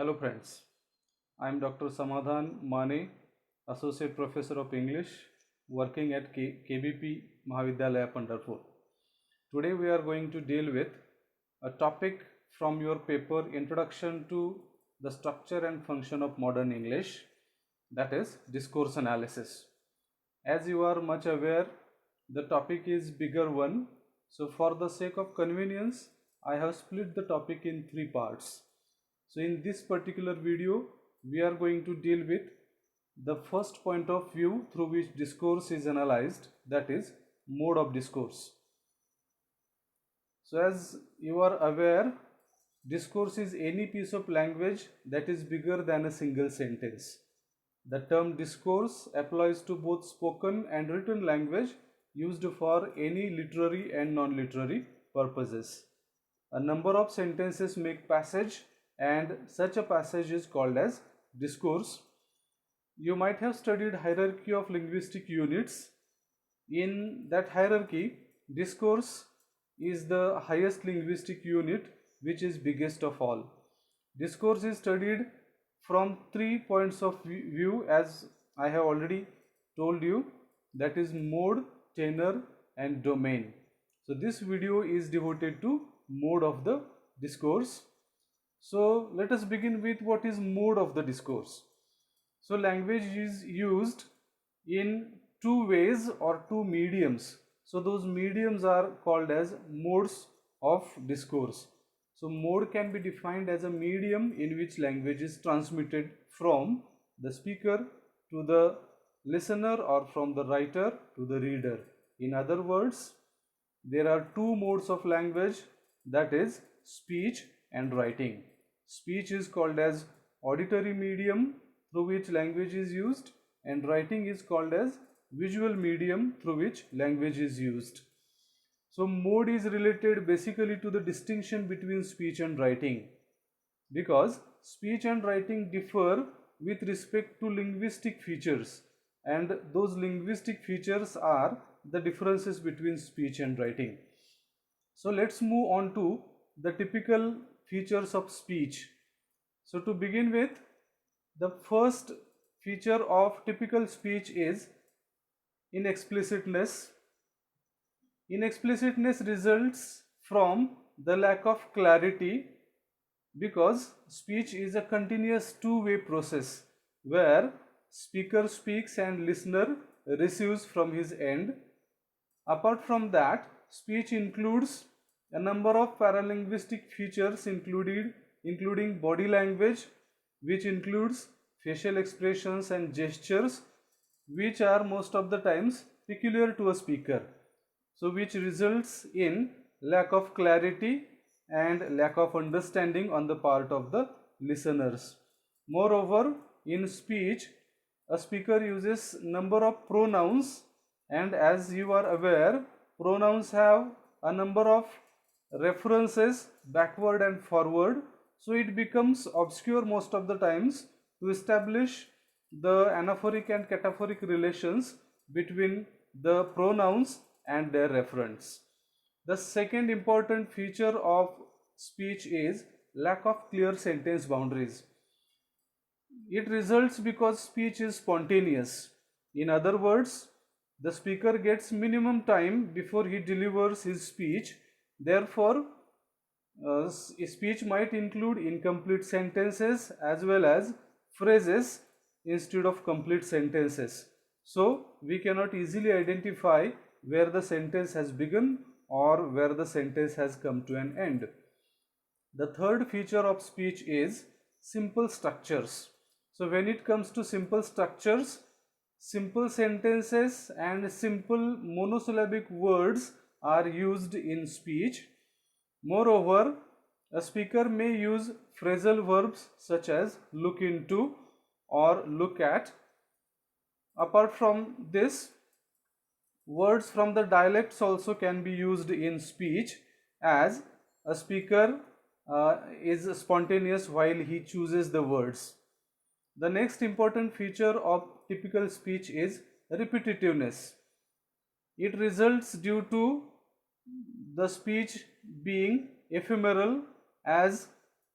Hello friends, I am Dr. Samadhan Mane, Associate Professor of English working at KBP Mahavidyalaya Pandharpur. Today we are going to deal with a topic from your paper Introduction to the Structure and Function of Modern English, that is discourse analysis. As you are much aware, the topic is bigger one, so for the sake of convenience I have split the topic in three parts. So in this particular video we are going to deal with the first point of view through which discourse is analyzed, that is mode of discourse. So as you are aware, discourse is any piece of language that is bigger than a single sentence. The term discourse applies to both spoken and written language used for any literary and non-literary purposes. A number of sentences make passage, and such a passage is called as discourse. You might have studied hierarchy of linguistic units. In that hierarchy, discourse is the highest linguistic unit, which is biggest of all. Discourse is studied from 3 points of view, as I have already told you, that is mode, tenor and domain. So this video is devoted to mode of the discourse. So let us begin with what is mode of the discourse. So language is used in two ways or two mediums. So those mediums are called as modes of discourse. So mode can be defined as a medium in which language is transmitted from the speaker to the listener or from the writer to the reader. In other words, there are two modes of language, that is speech and writing. Speech is called as auditory medium through which language is used, and writing is called as visual medium through which language is used. So mode is related basically to the distinction between speech and writing, because speech and writing differ with respect to linguistic features, and those linguistic features are the differences between speech and writing. So let's move on to the typical features of speech. So to begin with, the first feature of typical speech is inexplicitness. Inexplicitness results from the lack of clarity, because speech is a continuous two-way process where speaker speaks and listener receives from his end. Apart from that, speech includes a number of paralinguistic features including body language, which includes facial expressions and gestures, which are most of the times peculiar to a speaker, so which results in lack of clarity and lack of understanding on the part of the listeners. Moreover, in speech, a speaker uses number of pronouns, and as you are aware, pronouns have a number of references backward and forward, so it becomes obscure most of the times to establish the anaphoric and cataphoric relations between the pronouns and their referents. The second important feature of speech is lack of clear sentence boundaries. It results because speech is spontaneous. In other words, the speaker gets minimum time before he delivers his speech. Therefore, speech might include incomplete sentences as well as phrases instead of complete sentences. So, we cannot easily identify where the sentence has begun or where the sentence has come to an end. The third feature of speech is simple structures. So when it comes to simple structures, simple sentences and simple monosyllabic words are used in speech. Moreover, a speaker may use phrasal verbs such as look into or look at. Apart from this, words from the dialects also can be used in speech, as a speaker is spontaneous while he chooses the words. The next important feature of typical speech is repetitiveness. It results due to the speech being ephemeral, as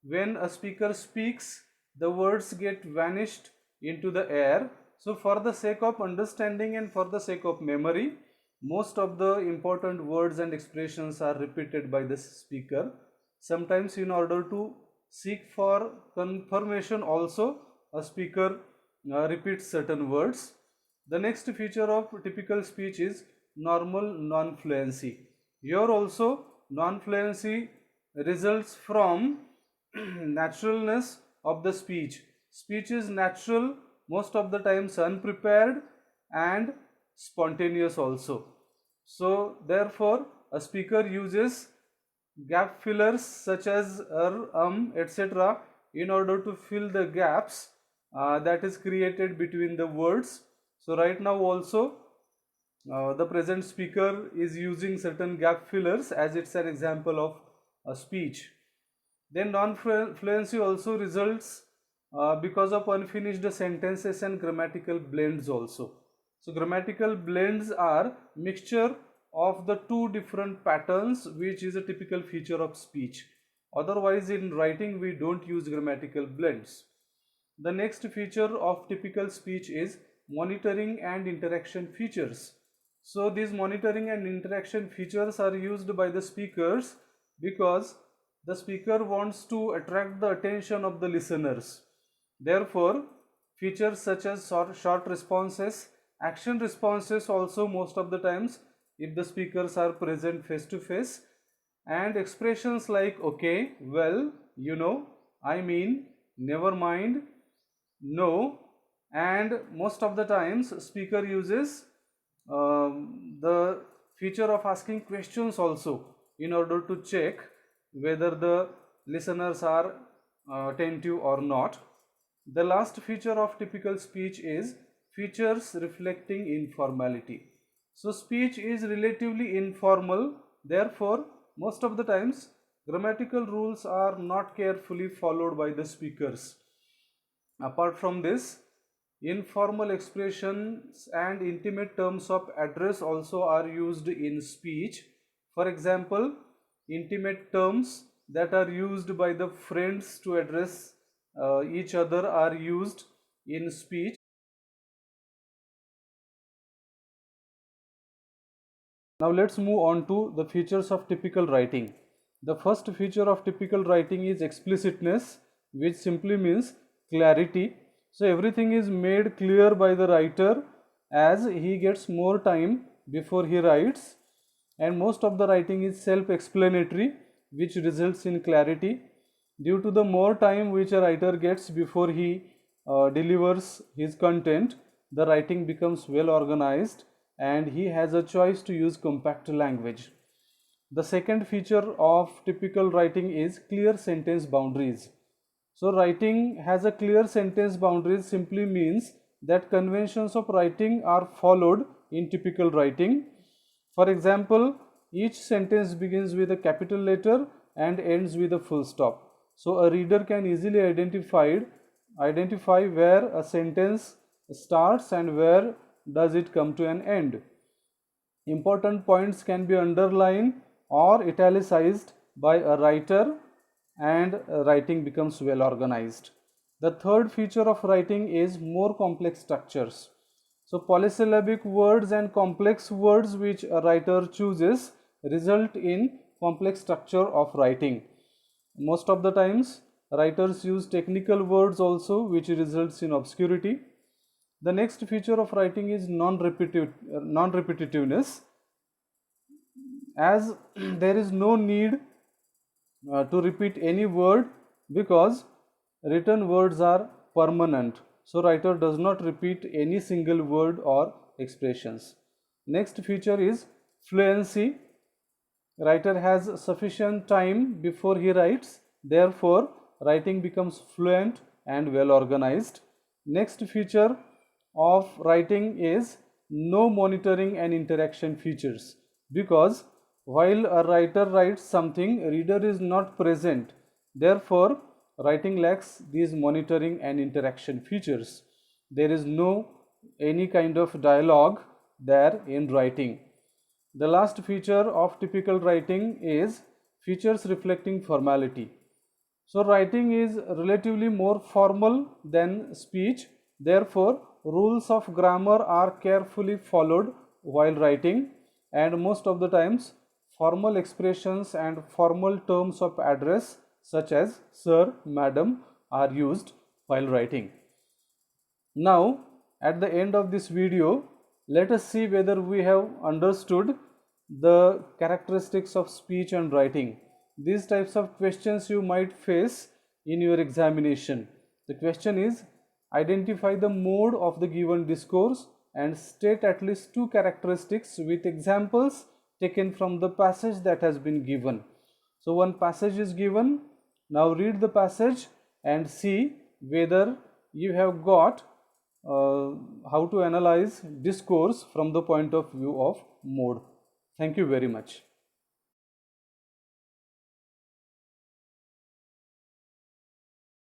when a speaker speaks, the words get vanished into the air. So for the sake of understanding and for the sake of memory, most of the important words and expressions are repeated by the speaker. Sometimes in order to seek for confirmation also, a speaker repeats certain words. The next feature of typical speech is normal non-fluency. Here also non-fluency results from naturalness of the speech. Speech is natural, most of the times unprepared and spontaneous also. So therefore a speaker uses gap fillers such as etc. in order to fill the gaps that is created between the words. So right now also the present speaker is using certain gap fillers as it's an example of a speech. Then non-fluency also results because of unfinished sentences and grammatical blends also. So grammatical blends are mixture of the two different patterns, which is a typical feature of speech. Otherwise in writing we don't use grammatical blends. The next feature of typical speech is monitoring and interaction features. So these monitoring and interaction features are used by the speakers because the speaker wants to attract the attention of the listeners. Therefore, features such as short responses, action responses also most of the times if the speakers are present face to face, and expressions like okay, well, you know, I mean, never mind, no, and most of the times speaker uses the feature of asking questions also in order to check whether the listeners are attentive or not. The last feature of typical speech is features reflecting informality. So speech is relatively informal, therefore most of the times grammatical rules are not carefully followed by the speakers. Apart from this, informal expressions and intimate terms of address also are used in speech. For example, intimate terms that are used by the friends to address each other are used in speech. Now let's move on to the features of typical writing. The first feature of typical writing is explicitness, which simply means clarity. So everything is made clear by the writer as he gets more time before he writes, and most of the writing is self-explanatory, which results in clarity. Due to the more time which a writer gets before he delivers his content, the writing becomes well organized and he has a choice to use compact language. The second feature of typical writing is clear sentence boundaries. So writing has a clear sentence boundaries simply means that conventions of writing are followed in typical writing. For example, each sentence begins with a capital letter and ends with a full stop. So a reader can easily identify where a sentence starts and where does it come to an end. Important points can be underlined or italicized by a writer and writing becomes well organized. The third feature of writing is more complex structures. So polysyllabic words and complex words which a writer chooses result in complex structure of writing. Most of the times writers use technical words also, which results in obscurity. The next feature of writing is non-repetitiveness, as there is no need to repeat any word because written words are permanent. So writer does not repeat any single word or expressions. Next feature is fluency. Writer has sufficient time before he writes, therefore writing becomes fluent and well organized. Next feature of writing is no monitoring and interaction features, because while a writer writes something, reader is not present, therefore writing lacks these monitoring and interaction features. There is no any kind of dialogue there in writing. The last feature of typical writing is features reflecting formality. So writing is relatively more formal than speech. Therefore, rules of grammar are carefully followed while writing, and most of the times formal expressions and formal terms of address such as sir, madam are used while writing. Now, at the end of this video, let us see whether we have understood the characteristics of speech and writing. These types of questions you might face in your examination. The question is, identify the mode of the given discourse and state at least two characteristics with examples taken from the passage that has been given. So one passage is given. Now read the passage and see whether you have got how to analyze discourse from the point of view of mode. Thank you very much.